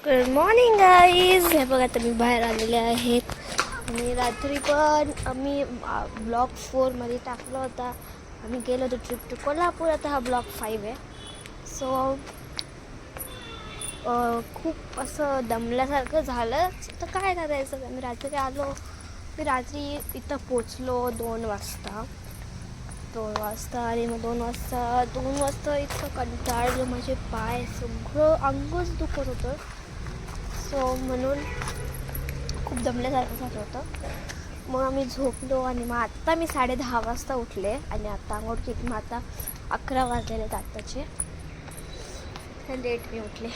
Good morning guys. हे बघा आता मी बाहेर आलेले आहेत आणि रात्री पण आम्ही ब्लॉक 4मध्ये टाकला होता. आम्ही गेलो होतो ट्रिप टू कोल्हापूर. आता हा ब्लॉक 5 आहे. सो खूप असं दमल्यासारखं झालं. तर काय करायचं, आम्ही रात्री आलो. मी रात्री इथं पोचलो 2 वाजता आणि मग 2 वाजता इतकं कंटाळलं. माझे पाय सगळं अंगच दुखत होतं. सो म्हणून खूप दमल्यासारखं झालं होतं. मग आम्ही झोपलो आणि मग आत्ता मी 10:30 वाजता उठले आणि आत्ता आंघोळ केली. मग आता 11 वाजलेले आहेत आत्ताचे. लेट मी उठले,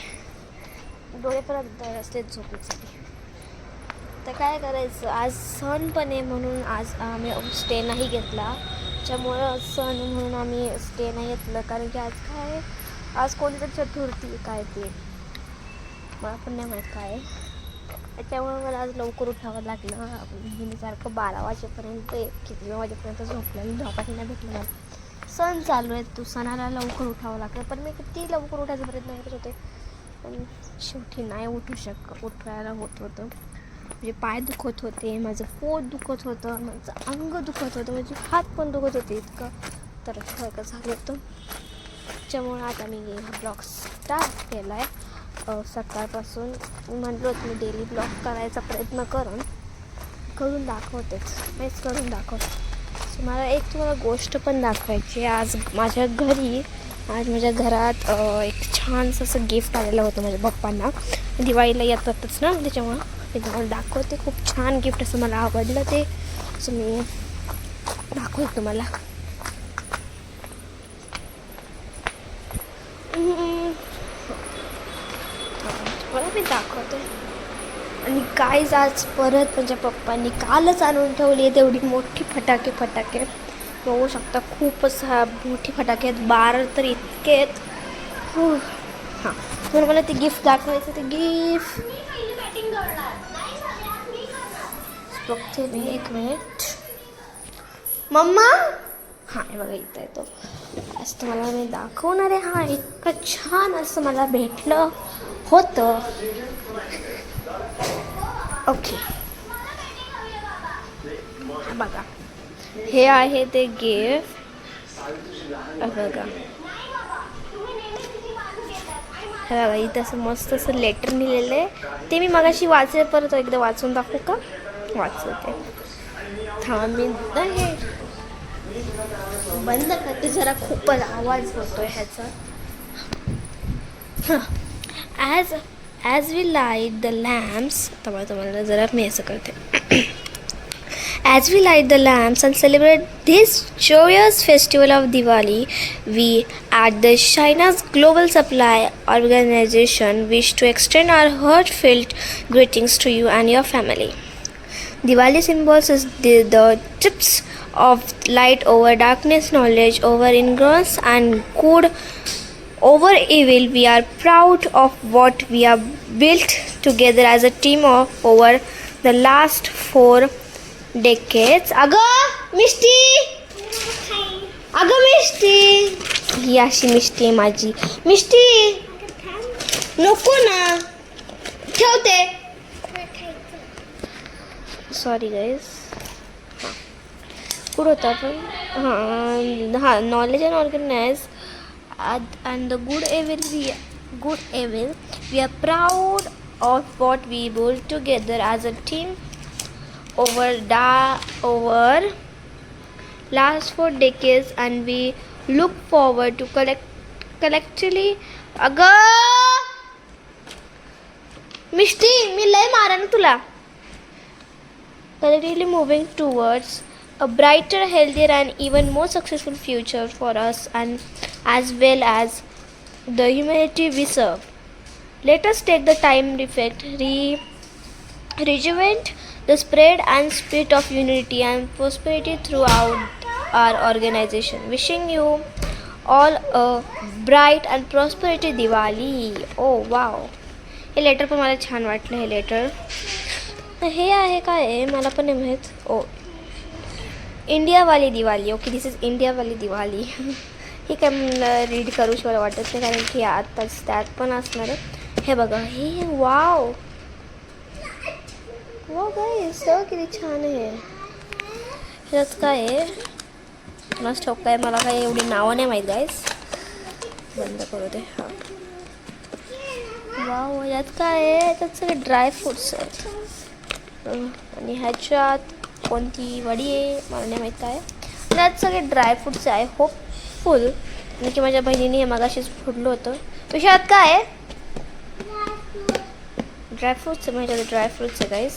डोळे परत असलेच झोपेसाठी. तर काय करायचं, आज सण पण आहे म्हणून आज आम्ही स्टे नाही घेतला. त्यामुळं सण म्हणून आम्ही स्टे नाही घेतलं, कारण की आज कोणतं चतुर्थी काय ते मला पण नाही माहीत काय आहे. त्यामुळे मला आज लवकर उठावं लागलं. मी सारखं 12 वाजेपर्यंत किती वाजेपर्यंत झोपलं आणि झोपायला नाही भेटलं मला. सण चालू आहे, तू सणाला लवकर उठावं लागतं. पण मी किती लवकर उठायचा प्रयत्न करत होते, पण शेवटी नाही उठवायला होत होतं. म्हणजे पाय दुखत होते, माझं पोट दुखत होतं, माझं अंग दुखत होतं, माझे हात पण दुखत होते. इतकं तर झालं होतं. त्यामुळे आता मी ब्लॉग स्टार्ट केला आहे. सकाळपासून म्हटलं होतं मी डेली ब्लॉग करायचा प्रयत्न करून दाखवते. सो मला एक तुम्हाला गोष्ट पण दाखवायची. आज माझ्या घरात एक छानसं असं गिफ्ट आलेलं होतं माझ्या पप्पांना. दिवाळीला येतातच ना, त्याच्यामुळं मी तुम्हाला दाखवते. खूप छान गिफ्ट, असं मला आवडलं ते. असं मी दाखवते तुम्हाला. मला मी दाखवते. आणि गाईज आज परत माझ्या पप्पांनी कालच आणून ठेवली आहे तेवढी मोठी फटाके बघू शकता. खूपच मोठी फटाके आहेत, 12 तर इतके आहेत. हां, तर मला ते गिफ्ट दाखवायचं. ते गिफ्ट बघते मी, 1 मिनिट. मम्मा, हां हे बघा इथं येतो. असं तुम्हाला मी दाखवणार आहे. हां, इतकं छान असं मला भेटलं होतं. ओके, बघा हे आहे ते गिफ्ट. बघा इथं असं मस्त असं लेटर लिहिलेलं आहे. ते मी मगाशी वाचले, परत एकदा वाचून दाखवू का? वाचते थांब. मी हे बंद करते जरा, खूपच आवाज होतोय ह्याचा. As we light the lamps, तुम्हाला जरा मी असं करते. As we light the lamps and celebrate this joyous festival of Diwali, we at the China's Global Supply Organization wish to extend our heartfelt greetings to you and your family. Diwali symbolizes the tips of light over darkness, knowledge over ignorance, and good over evil. We are proud of what we have built together as a team over the last 4 decades. अगं मिष्टी, ही अशी मिष्टी आहे माझी. मिष्टी नको ना, ठेवते. Sorry guys. कुठं होतं आपण? हां, knowledge and organize and the good evil. We are proud of what we built together as a team over last 4 decades, and we look forward to collectively. मिष्टी, मी लय मारा ना तुला. Collectively moving towards a brighter, healthier, and even more successful future for us, and as well as the humanity we serve. Let us take the time to rejuvenate the spread and spirit of unity and prosperity throughout our organization. Wishing you all a bright and prosperity Diwali. Oh wow, हे letter पण मला छान वाटलं. हे letter हे आहे काय आहे मला पण नाही माहीत. इंडियावाली दिवाळी. ओके, दिस इज इंडियावाली दिवाळी. हे काय मला रीड करू शकलं वाटत नाही, कारण की आत्ताच त्यात पण असणार आहे. हे बघा, हे वाव वाव गाईस, किती छान आहे. ह्यात काय आहे मस्त ठोक आहे, मला काही एवढी नावं नाही माहीत गाईस. बंद करू दे. हां वाव, यात काय आहे, याच्यात सगळे ड्रायफ्रूट्स आहेत. आणि ह्याच्यात कोणती वडी आहे मला नाही माहीत काय. यात सगळे ड्रायफ्रूट्स आहे होपफुल, आणि की माझ्या बहिणीने हे मगाशीच फोडलं होतं. विषयात काय आहे, ड्रायफ्रूट्स आहे. माझ्याकडे ड्रायफ्रूट्स आहे गाईस,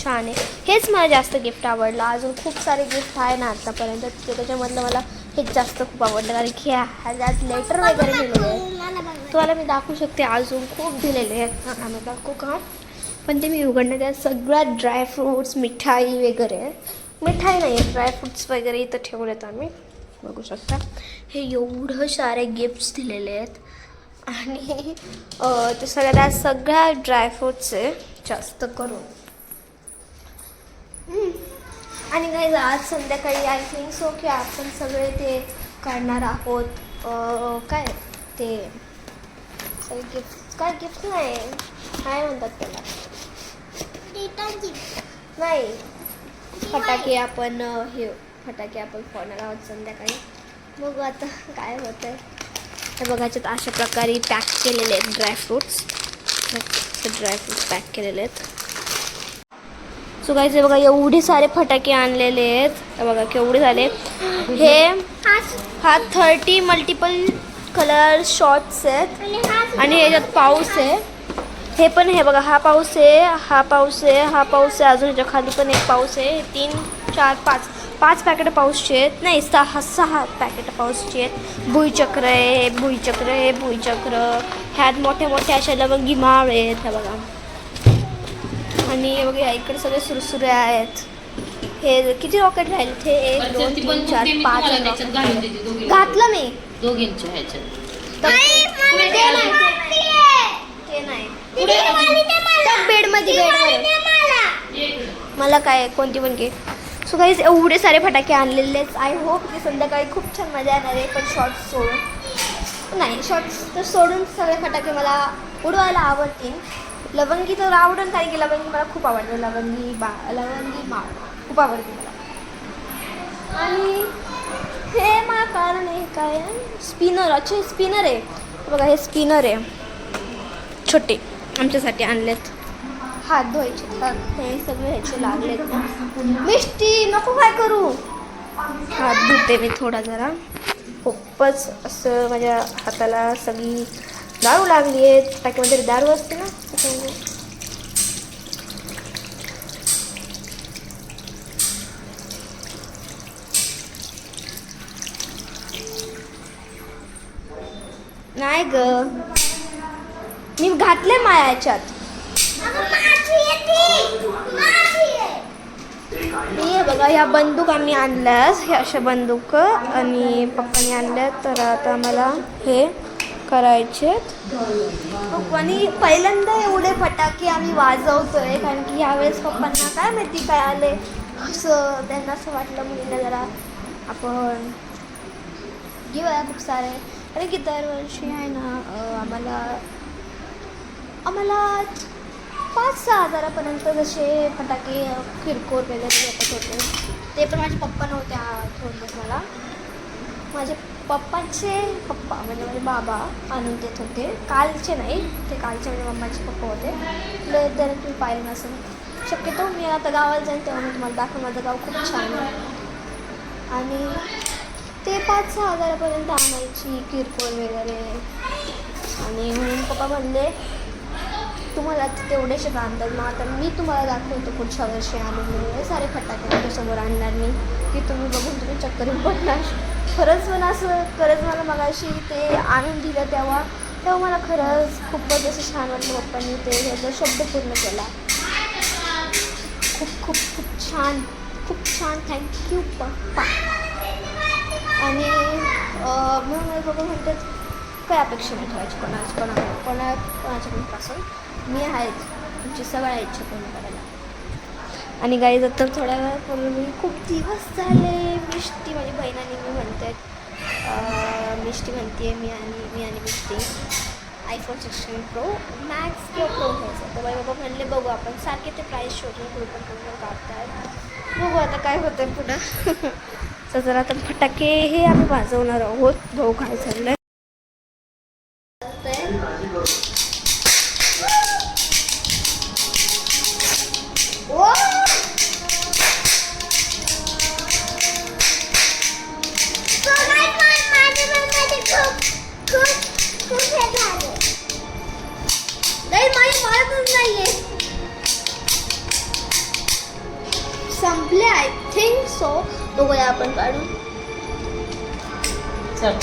छान आहे. हेच मला जास्त गिफ्ट आवडलं. अजून खूप सारे गिफ्ट आहे ना आतापर्यंत, त्याच्यामधलं मला हेच जास्त खूप आवडलं. कारण की ह्याच्यात लेटर वगैरे दिलेले आहेत, तुम्हाला मी दाखवू शकते. अजून खूप दिलेले आहेत, आम्ही दाखवू का, पण ते मी उघडण्यात त्यात सगळ्यात ड्रायफ्रूट्स, मिठाई वगैरे. मिठाई नाही, ड्रायफ्रूट्स वगैरे इथं ठेवलेत आम्ही, बघू शकता. हे एवढं सारे गिफ्ट्स दिलेले आहेत, आणि ते सगळ्या ड्रायफ्रूट्स आहे जास्त करून. आणि काही आज संध्याकाळी आय थिंक सो की आपण सगळे ते काढणार आहोत. काय ते सगळे गिफ्ट, काय गिफ्ट नाही, काय म्हणतात त्याला, नाही, फटाके आपण फोडणार आहोत संध्याकाळी. बघू आता काय होतं आहे. हे बघायच्यात अशा प्रकारे पॅक केलेले आहेत ड्रायफ्रूट्स पॅक केलेले आहेत. सो गाईस, हे बघा एवढे सारे फटाके आणलेले आहेत. हे बघा केवढे झाले. हे हा 30 मल्टिपल कलर शॉट्स आहेत, आणि ह्याच्यात पाऊस आहे. हे पण हे बघा, हा पाऊस आहे, हा पाऊस आहे, हा पाऊस आहे, अजून ह्याच्या खाली पण एक पाऊस आहे. 3, 4, 5 पॅकेट पाऊसचे आहेत, नाही 6 पॅकेट पाऊसचे आहेत. भुईचक्र आहे, भुईचक्र. ह्यात मोठ्या मोठ्या अशा लवंगी माळ आहेत, हे बघा. आणि बघा इकडे सगळे सुरसुरे आहेत. हे किती रॉकेट राहिले ते, 1, 2, 3, 4, 5 घातलं मी दोघींच्या ह्याच्यात. बेडमध्ये मला काय कोणती पण घे. सो गाईज एवढे सारे फटाके आणलेले आहेत. आय होप की संध्याकाळी खूप छान मजा येणार आहे. पण शॉर्ट्स सोडून नाही, शॉर्ट्स तर सोडून सगळे फटाके मला उडवायला आवडतील. लवंगी तर आवडेल, कारण की लवंगी मला खूप आवडते. लवंगी माळ खूप आवडते मला. आणि हे मला कारण आहे काय, स्पिनर. अच्छा स्पिनर आहे बघा, हे स्पिनर आहे छोटे, आमच्यासाठी आणलेत. हात धुवायचे हे सगळे ह्याचे लागलेत ना. मिष्टी नको काय करू, हात धुते मी थोडा जरा. खूपच असं माझ्या हाताला सगळी दारू लागली आहे. टाकीमध्ये दारू असते ना त्याच्यामध्ये. नाही ग, मी घातले माया याच्यात. हे बघा, ह्या बंदूक आम्ही आणल्यास, हे अशा बंदूक आणि पप्पाने आणल्या. तर आता मला हे करायचे. आणि पहिल्यांदा एवढे फटाके आम्ही वाजवतोय, कारण की ह्यावेळेस पप्पांना काय माहिती काय आले, असं त्यांना असं वाटलं मुलीला जरा आपण घेऊया खूप सारे. कारण की दरवर्षी आहे ना आम्हाला 5-6 हजारापर्यंत जसे फटाके किरकोळ वगैरे येत होते. ते पण माझे पप्पा नव्हते थोडं मला, माझे पप्पांचे पप्पा म्हणजे माझे बाबा आणून देत होते. कालचे नाही, ते कालचे म्हणजे मम्माचे पप्पा होते. तर तुम्ही पाहिलं नसेल, शक्यतो मी आता गावाला जाईन तेव्हा मी तुम्हाला दाखव. माझं गाव खूप छान आहे. आणि ते 5-6 हजारापर्यंत आणायची किरकोळ वगैरे. आणि म्हणून पप्पा म्हणले तुम्हाला तेवढेशे आणतात ना, आता मी तुम्हाला दाखवतो पुढच्या वर्षी आणून सारे फटाके तुमच्यासमोर आणणार मी, की तुम्ही बघून तुम्ही चक्कर पडणार. खरंच पण असं मला मगाशी ते आणून दिलं तेव्हा मला खरंच खूपच असं छान वाटलं. पप्पांनी ते ह्याचा शब्द पूर्ण केला. खूप छान थँक्यू पप्पा. आणि म्हणून बाबा म्हणतात काय अपेक्षा नाही ठेवायची कोणाच्याकडून पासून. मी आहे तुमची सगळ्या इच्छा पूर्ण करायला. आणि गाईज आता थोड्या वेळापूर्वी खूप दिवस झाले मिष्टी माझी बहीण आणि मी म्हणते, मिष्टी म्हणते मी आणि मिष्टी. आय आयफोन 16 प्रो मॅक्स किंवा प्रो घ्यायचं. तर माझे बाबा म्हणले बघू आपण सारखे ते प्राईस शोधून कुठं काढतायत. बघू आता काय होतं पुढं. तर जर आता फटाके हे आम्ही वाजवणार आहोत. भाऊ काय चाललंय. संपले आय थिंक सो. बघूया आपण काढून. चल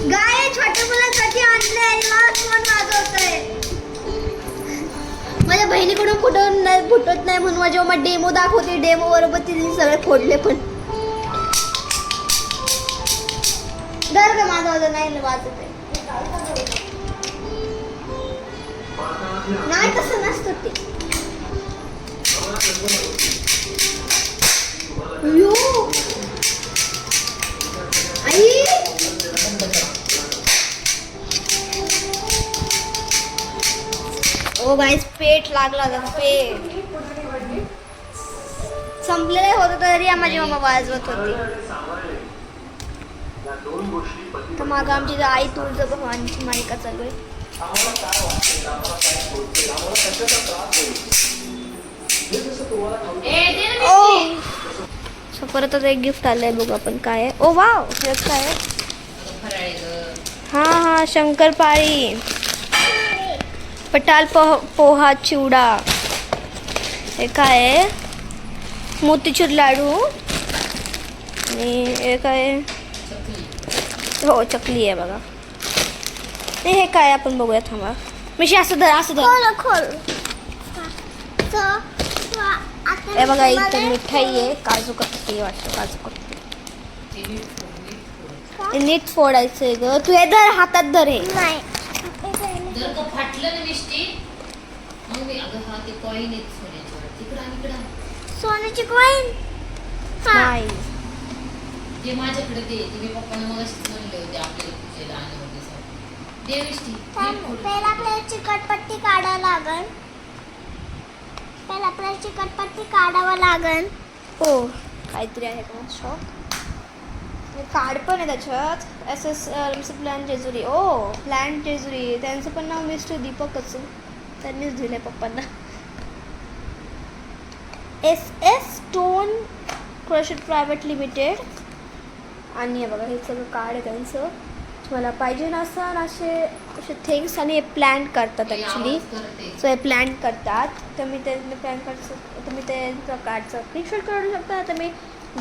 गाय छोट्या मुलांसाठी आणलंय. फोन वाजवतोय. माझ्या बहिणीकडून कुठं फुटत नाही म्हणून जेव्हा मग डेमो दाखवते डेमो बरोबर तिने सगळे फोडले. पण डर का माझा वाजव नाही वाजत आहे. नाही तसं नसतं ते. आई ओ गाईस पेट लागला होता. पेट संपलेलं होतं तरी माझी मम्मा वाजवत होती. तर मागं आमची आई तुळजाभवानीची मालिका चालू आहे. ओ सो परत आता एक गिफ्ट आलंय. बघू आपण काय आहे. ओ वाव हे काय आहे. हा शंकरपाळी पटाल पोहा चिवडा. हे काय आहे. मोतीचूर लाडू आणि हे काय. हो चकली आहे बघा. हे काय आपण बघूया. थांबा मिशी असं धर असं धर. खोल. हे बघा इथं मिठाई आहे. काजू कतली वाटतं. काजू कतली नीट फोडायचंय ग. तू हे धर हातात धर. हे नाही जर का फाटलं ना मिष्टी मग मी अगं हा ते कॉइन आहे सोन्याची. तिकडं सोन्याची कॉइन नाही. ते माझ्याकडे दे. मी पप्पांना मग अशीच म्हणले होते आपल्याला पूजेला आणि वगैरे दे मिष्टी. पहिला आपल्याला चिकटपट्टी काढावं लागल. पहिला आपल्याला चिकटपट्टी काढावं लागल. हो काहीतरी आहे का शॉप. कार्ड पण आहे त्याच्यात. SS plan Jejuri. ओ प्लॅन जेजुरी. त्यांचं पण नाव मिस्टर दीपकच. त्यांनीच दिलंय पप्पांना. SS stone crusher private limited. आणि हे बघा हे सगळं कार्ड आहे त्यांचं. तुम्हाला पाहिजे ना असं असे थिंग्स. आणि हे प्लॅन करतात ॲक्च्युली. सो हे प्लॅन करतात. तर मी ते प्लॅन करतो. तुम्ही त्यांचं कार्डचं स्क्रीनशॉट काढू शकता. तर मी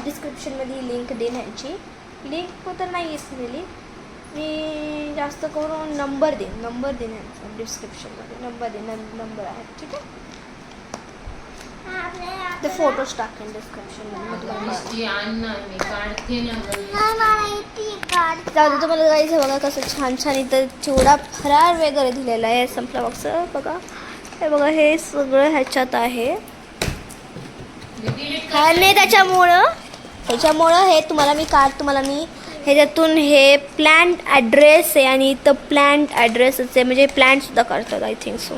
डिस्क्रिप्शनमध्ये लिंक देईन ह्याची. लिंक तर नाही दिलेली. मी जास्त करून नंबर देईन यांचा डिस्क्रिप्शनमध्ये. नंबर आहे ठीक आहे. ते फोटोज टाकेन डिस्क्रिप्शनमध्ये. जाऊ दे तुम्हाला जायचं. बघा कसं छान छान इथं चिवडा फरार वगैरे दिलेला आहे. संपला बॉक्स बघा. हे बघा हे सगळं ह्याच्यात आहे. आणि त्याच्यामुळं हे तुम्हाला मी ह्याच्यातून हे प्लॅन्ट ॲड्रेस आहे. आणि इथं प्लॅन्ट ॲड्रेसच आहे. म्हणजे प्लॅन्टसुद्धा करतात आय थिंक सो.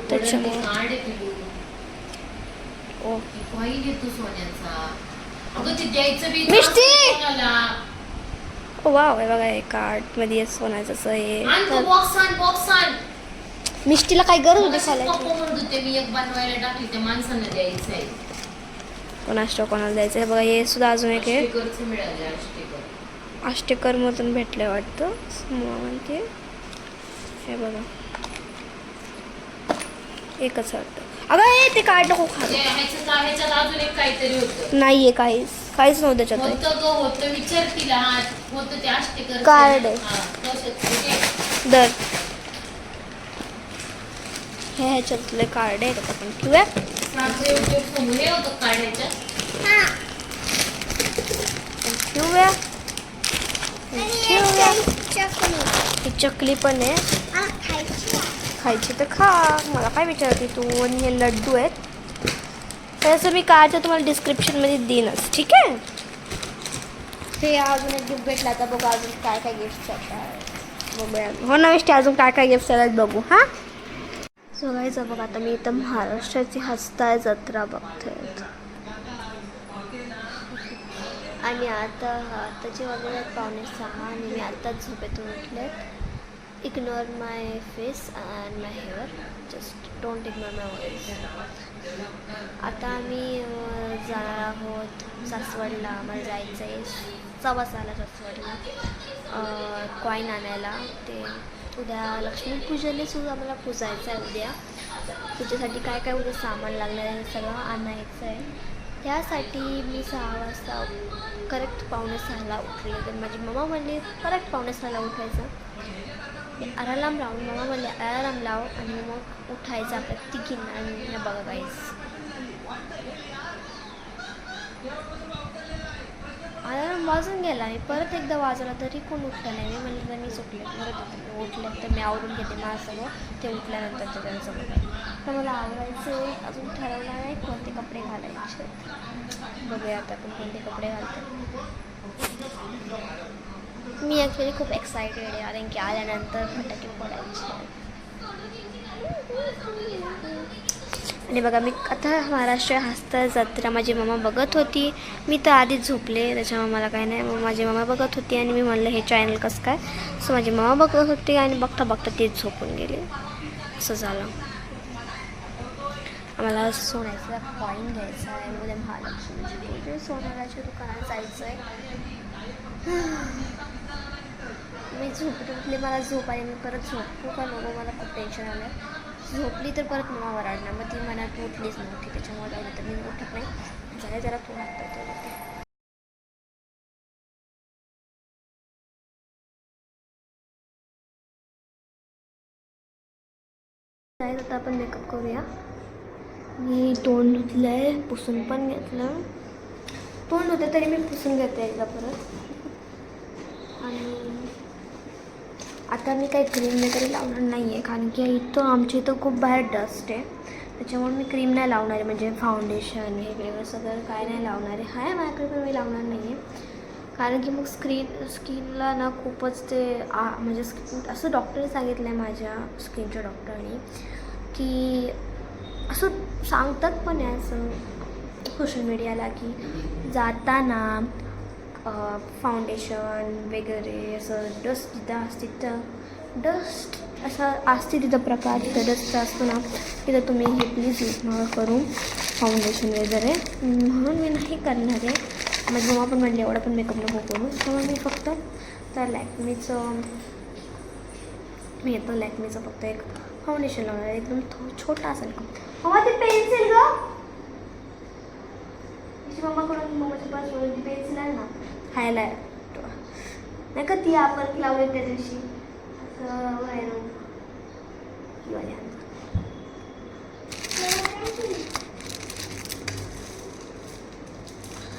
त्याच्यामुळं ओ मिष्टी वाव हे बघा. हे कार्डमध्ये सोन्याचं असं हे. मिष्टीला काय गरज होती कोणाला द्यायचं आहे. बघा हे सुद्धा अजून एक आहे. आष्टेकर मधून भेटलंय वाटतं. म्हणते हे बघा एकच वाटतं. अगं हे ते कार्ड नको खा. नाहीये काहीच नव्हतं त्याच्यात. कार्ड आहे दर. हे ह्याच्यातले कार्ड आहेत आपण ठेवूया. माझं YouTube समोर हे होतं काढायचं. ठेवूया. ही चकली पण आहे, खायची तर खा, मला काय विचारते तू. आणि हे लड्डू आहेत, तसं मी काय तुम्हाला डिस्क्रिप्शनमध्ये देईनच, ठीक आहे. हे अजून एक गिफ्ट भेटला, आता बघू अजून काय काय गिफ्ट येतात बघूया. हो ना विष्टी, अजून काय काय गिफ्ट येतात बघू. हां सगळ्याचं बघ. आता मी इथं महाराष्ट्राची हस्ताय जत्रा बघते आणि आताचे वाजले आहेत 5:45 आणि मी आत्ताच झोपेतून उठले. Ignore my face and my hair, just don't ignore my voice. आता आम्ही जाणार आहोत सासवडला. आम्हाला जायचं आहे 6:15 सासवडला कॉईन आणायला. ते उद्या लक्ष्मीपूजन आहे, सुद्धा आम्हाला पुजायचं आहे उद्या. त्याच्यासाठी काय काय उद्या सामान लागणार आहे सगळं आणायचं आहे. त्यासाठी मी 6 वाजता करेक्ट 5:45 उठले. तर माझी मम्मा म्हणली करेक्ट 5:45 उठायचं. अलार्म लावून मम्मा म्हणले अलार्म लाव आणि मग उठायचं आपल्या तिघींना. आणि बघा गाईस, अलार्म वाजून गेला आणि परत एकदा वाजला तरी कोण उठलं नाही. मी म्हणलं तर मी चुकले, परत उठले तर मी आवरून घेते मला सगळं. ते उठल्यानंतर त्यांचं तर मला आवरायचं अजून ठरवलं नाही कोणते कपडे घालायचे. बघूया आता आपण कोणते कपडे घालतो. मी ॲक्च्युली खूप एक्सायटेड आहे कारण की आल्यानंतर फटाके फोडायचे. आणि बघा मी आता महाराष्ट्र हस्ता जत्रा माझी मम्मा बघत होती. मी तर आधीच झोपले, त्याच्यामुळे मला काही नाही. मग माझी मम्मा बघत होती आणि मी म्हणलं हे चॅनल कसं काय. सो माझी मम्मा बघत होती आणि बघता बघता तीच झोपून गेली. असं झालं. आम्हाला सोन्याचा कॉईन घ्यायचा आहे. उद्या महालक्ष्मीची पूजा, सोनाराच्या दुकानात जायचं आहे. मी झोपली उठली, मला झोप आली. मी परत झोपू का नको, मला खूप टेन्शन आलं. झोपली तर परत मम्मा वराडणार, मग ती मनात उठलीच नव्हती. त्याच्यामुळे जाऊ तर मी उठत नाही. जरा जरा तू आता आपण मेकअप करूया. मी तोंड धुतलं आहे, पुसून पण घेतलं. तोंड होतं तरी मी पुसून घेते एकदा परत. आणि आता मी काही क्रीम वगैरे लावणार नाही आहे कारण की इथं आमच्या इथं खूप बाहेर डस्ट आहे. त्याच्यामुळे मी क्रीम नाही लावणार आहे, म्हणजे फाउंडेशन हे वेगळं सगळं काय नाही लावणार आहे. हाय माझ्याकडे पण मी लावणार नाही आहे कारण की मग स्किनला ना खूपच ते म्हणजे असं डॉक्टरने सांगितलं आहे, माझ्या स्किनच्या डॉक्टरनी, की असं सांगतात पण आहे असं सोशल मीडियाला की जाताना फाउंडेशन वगैरे असं डस्ट जिथं असते तिथं डस्ट असं असते तिथं प्रकार तिथं डस्ट असतो ना, तिथं तुम्ही हे प्लीज यूज नका करू फाउंडेशन वगैरे. म्हणून मी नाही करणार आहे. माझी मम्मा पण म्हणली एवढं पण मेकअप नको करू. त्यामुळे मी फक्त तर लॅक्मीचं फक्त एक फाउंडेशन लावणार आहे. एकदम छोटा असेल का मम्मा ते पेन्सिल ग. मम्माकडून मम्माच्या पासून ती पेन्सिल आहे ना हायलाइट नाही का ती आपण लावली त्या दिवशी असं बाहेरून किंवा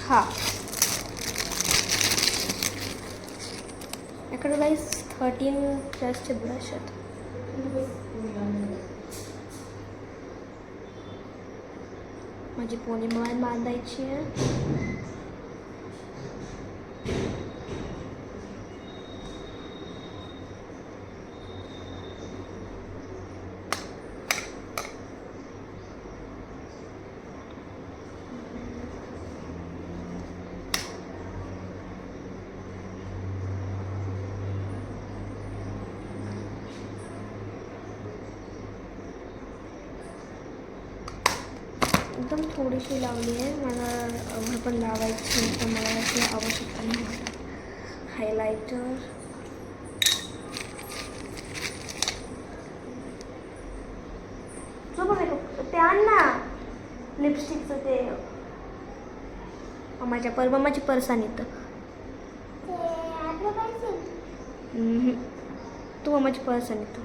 हां याकडे गाईस 13+ ब्रश आहेत. माझी पोनी मान बांधायची आहे. एकदम थोडीशी लावली आहे. मला पण लावायची तर मला याची आवश्यकता नाही. हायलायटर जो बघा ते आण ना लिपस्टिकचं ते मम्माची पर्सन येतं. तू मम्माची पर्सन येतं.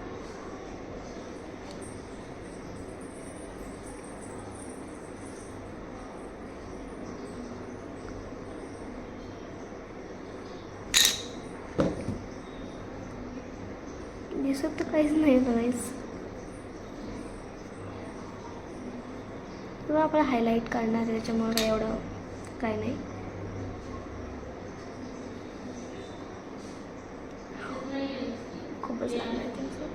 दिसत तर काहीच नाही गाईस. किंवा आपण हायलाईट काढणार आहे त्याच्यामुळे काही एवढं काय नाही. खूपच लागणार आहे त्यांचं.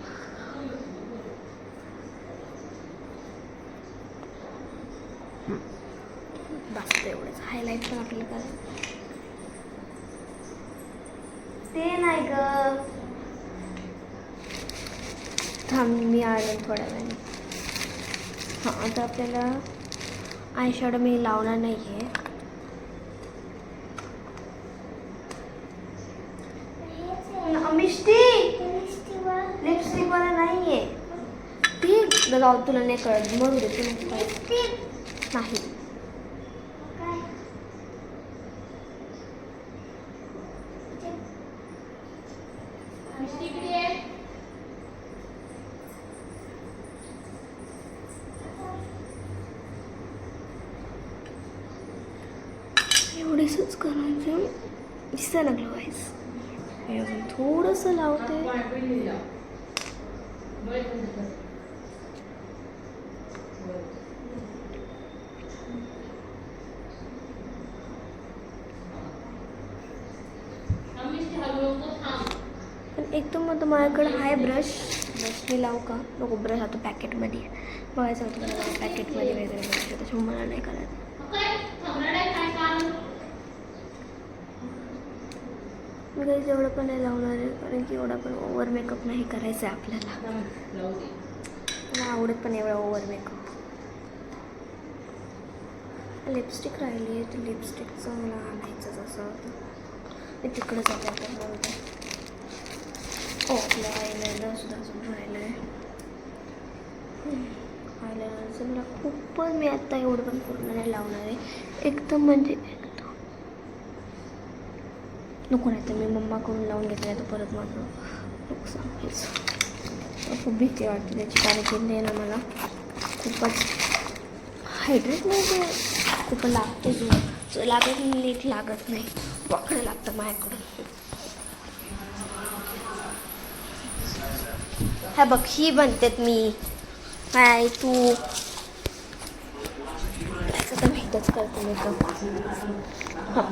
बस एवढंच हायलाईट पण आपल्याला करायचं. ते नाही ग, थांब मी आले थोड्या वेळाने. हां, आता आपल्याला आय शॅडो मी लावणार नाही आहे. मिष्टी लिपस्टिकवाला नाही आहे ती. जाऊ तुला नाही कळत, मरू दे तू नाही. एवढीसच करायचं दिसायला लागलं वाईस. अजून थोडंसं लावते. पण एकदम मग माझ्याकडे आहे ब्रश मी लावू का नको. ब्रश आता पॅकेटमध्ये बघायचं होतं मला पॅकेटमध्ये वगैरे बघायचं, त्याच्यामुळे मला नाही करायचं. मी काही एवढं पण नाही लावणार आहे कारण की एवढा पण ओव्हर मेकअप नाही करायचा आहे आपल्याला. मला आवडत पण एवढा ओव्हर मेकअप. लिपस्टिक राहिली आहे तर लिपस्टिकचं मला आणायचंच असं मी तिकडं जाते आपण बोलते. हो, आपलं आयलायनर सुद्धा अजून राहिलं आहे. आयलायनरचं मला खूप पण मी आत्ता एवढं पण पूर्ण नाही लावणार आहे. एकदम म्हणजे नको, नाही तर मी मम्माकडून लावून घेतलं तर परत माझं नुकसान व्हायचं. खूप भीती वाटते त्याची कारण की नाही ना मला खूपच हायड्रेट नाही ते खूप लागते जो लागत नीट लागत नाही, वाकडं लागतं माझ्याकडून. ह्या बघ ही बनतेत मी काय तू त्याचं तर भेटच करते मी तर. हां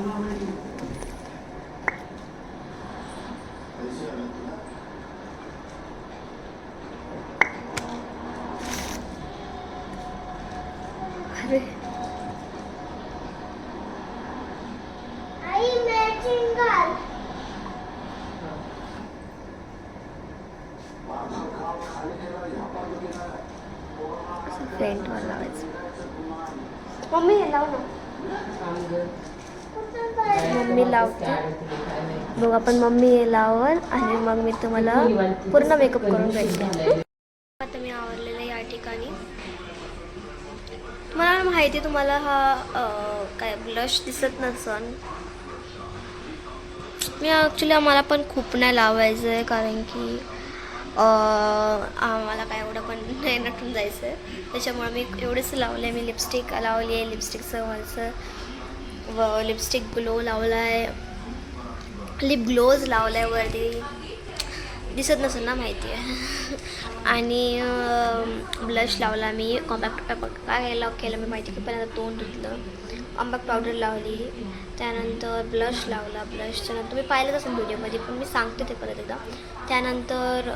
अरे आई मॅचिंग घाल. फ्रेंटवर लावायचं. मम्मी हे लाव ना. मम्मी लावते बघ. आपण मम्मी हे लावल आणि मग मी तुम्हाला पूर्ण मेकअप करून भेटते. आता मी आवरलेलं या ठिकाणी. मला माहिती आहे तुम्हाला हा काय ब्लश दिसत नसन. मी ॲक्च्युली आम्हाला पण खूप नाही लावायचं आहे कारण की आम्हाला काय एवढं पण नाही नटून जायचं आहे, त्याच्यामुळे मी एवढंच लावलं आहे. मी लिपस्टिक लावली आहे, लिपस्टिकचं वरचं व लिपस्टिक ग्लो लावला आहे, लिप ग्लोज लावला आहे वरती, दिसत नसेल ना माहिती आहे. आणि ब्लश लावला मी. कॉम्पॅक्ट काय केलं मी माहिती की पण आता तोंड धुतलं, कॉम्पॅक्ट पावडर लावली, त्यानंतर ब्लश लावला. ब्लशच्या नंतर तुम्ही पाहिलंच असेल व्हिडिओमध्ये पण मी सांगते ते परत एकदा. त्यानंतर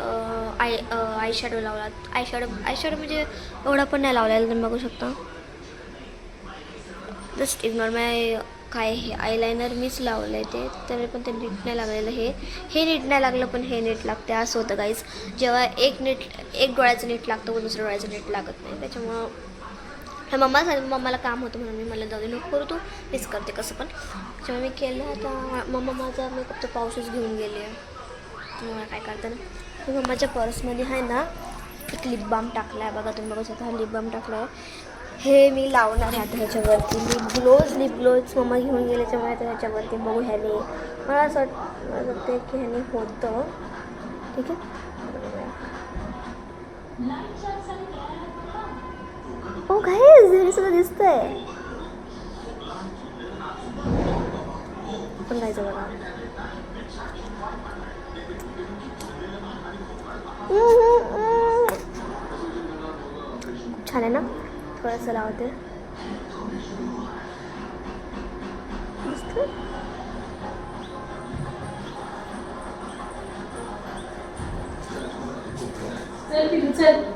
आय शॅडो लावला. आय शॅडो म्हणजे एवढा पण नाही लावलेला तुम्ही बघू शकता. जस्ट इग्नोर माय काय हे आयलायनर मीच लावलं आहे ते तरी पण ते नीट नाही लागलेलं. हे नीट नाही लागलं पण हे नीट लागते असं होतं गाईज. जेव्हा एक डोळ्याचं नीट लागतं व दुसऱ्या डोळ्याचं नीट लागत नाही. त्याच्यामुळं मम्माला काम होतं म्हणून मी मला जाऊ दे नको करू तू मिस करते कसं पण. जेव्हा मी केलं आता मम्मा माझा मेकअपचा पाऊचच घेऊन गेली आहे. तुम्हाला काय करतं ना मी मम्माच्या पर्समध्ये आहे ना एक लिप बाम टाकला आहे बघा. तुम्ही बघू शकता हा लिप बाम टाकला आहे. हे मी लावणार आहे आता ह्याच्यावरती. लिप ग्लोज मम्मा घेऊन गेल्याच्यामुळे आता ह्याच्यावरती बघू ह्याने मला असं वाटतं की ह्याने होतं. ठीक आहे हो गाईज हे सगळं दिसतंय पण जायचं बघा. छान आहे ना. थोडंसं लावते.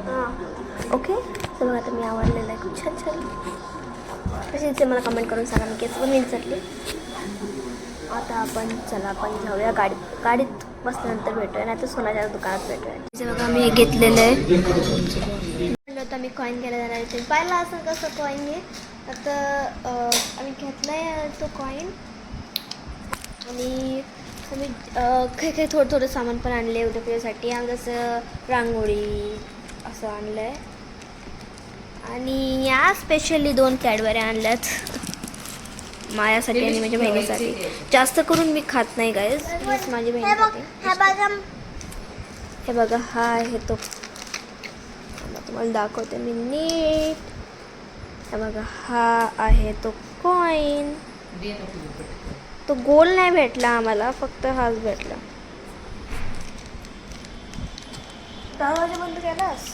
हां ओके. तर बघा आता मी आवडलेलं आहे खूप छान छान. तसे ते मला कमेंट करून सांगा. मी केस पण विचारले. आता आपण जाऊया गाडीत बसल्यानंतर भेटूया, नाही तर सोनाच्या दुकानात भेटूया. जे बघा मी घेतलेलं आहे. म्हणलं होतं मी कॉईन घ्यायला जाणार आहे. पाहिलं असं कसं कॉईन घे. आता आम्ही घेतला आहे तो कॉईन. आणि आम्ही काही थोडं सामान पण आणले उद्या पूजेसाठी. आम्ही जसं रांगोळी असं आणलं आहे. आणि या स्पेशली 2 कॅडबऱ्या आणल्यात माझ्यासाठी आणि माझ्या बहिणीसाठी. जास्त करून मी खात नाही गाईज, मीच माझी बहिणीसाठी. हे बघा हा आहे तो. तुम्हाला दाखवते मी नीट. हे बघा हा आहे तो कॉईन. तो गोल नाही भेटला आम्हाला, फक्त हाच भेटला. दरवाजा बंद केलास.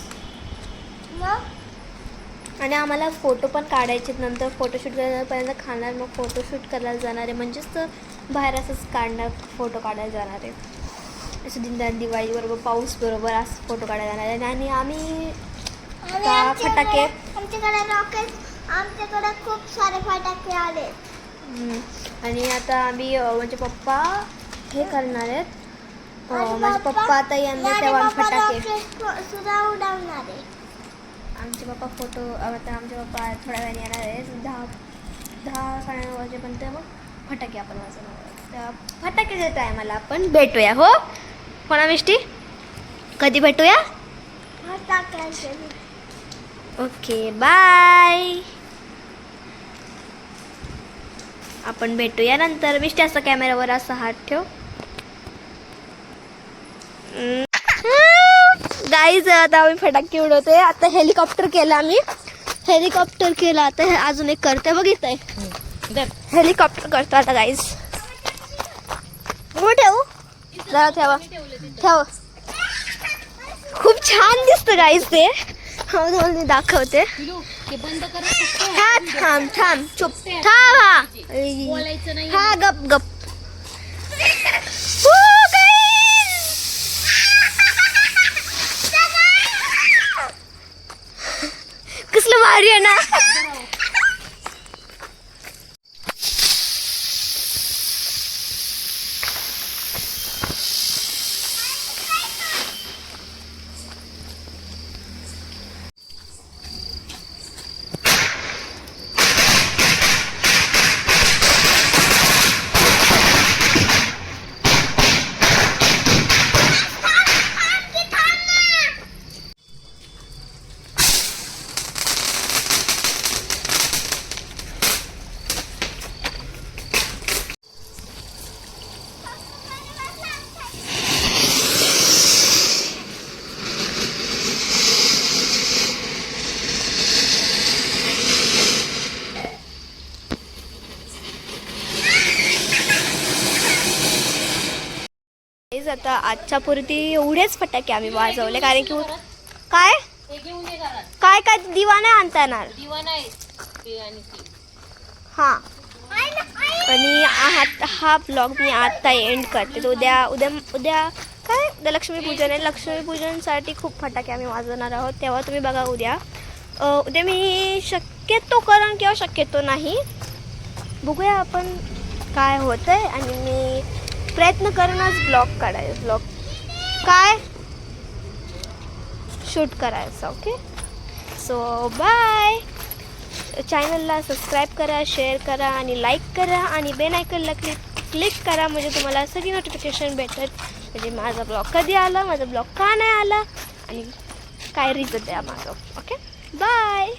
आणि आम्हाला फोटो पण काढायचे. नंतर फोटोशूट करायला पहिल्यांदा खाणार, मग फोटोशूट करायला जाणार आहे. म्हणजेच तर बाहेर असंच काढणार, फोटो काढायला जाणार आहे. असं दिवाळी बरोबर पाऊस बरोबर असं फोटो काढायला जाणार आहे. आणि आम्ही फटाके आमच्याकडे खूप सारे फटाके आले. आणि आता आम्ही म्हणजे पप्पा हे करणार आहेत. माझे पप्पा आता येणार तेव्हा फटाके सुद्धा उडवणार आहे. आमचे पप्पा आता आमचे पप्पा थोड्या वेळाने येणार आहे. 10-9 वाजेपर्यंत मग फटाके आपण वाजवणार. त्या फटाकेच्या टायमाला आपण भेटूया. हो कोणा मिष्टी कधी भेटूया. Okay bye. आपण भेटूया नंतर. मिष्टी असं कॅमेरावर असा हात ठेव. गाईज आता आम्ही फटाके उडवतोय. आता हेलिकॉप्टर केला आम्ही. आता हे अजून एक करते बघितलंय. हेलिकॉप्टर करतो आता गाईज. हो ठेवू जरा ठेव. खूप छान दिसतं गाईज ते. मी दाखवते. थांब चुप थांब. हा गप कसलं भारी आहे ना. आता आजच्या पुरती एवढेच फटाके आम्ही वाजवले. कारण की काय काय काय दिवा नाही आणता येणार. हां आणि हा ब्लॉग मी आता एंड करते. तर उद्या काय उद्या लक्ष्मीपूजन आहे. लक्ष्मीपूजनसाठी खूप फटाके आम्ही वाजवणार आहोत. तेव्हा तुम्ही बघा उद्या मी शक्यतो करण किंवा शक्यतो नाही बघूया आपण काय होतंय. आणि मी प्रयत्न करूनच ब्लॉग काय शूट करायचं. Okay so bye. चॅनलला सबस्क्राईब करा, शेअर करा आणि लाईक करा आणि बेल आयकॉनला क्लिक करा. म्हणजे तुम्हाला सगळी नोटिफिकेशन भेटेल. म्हणजे माझा ब्लॉग कधी आला, माझा ब्लॉग का नाही आला आणि काय रिझन द्या माझं. Okay bye.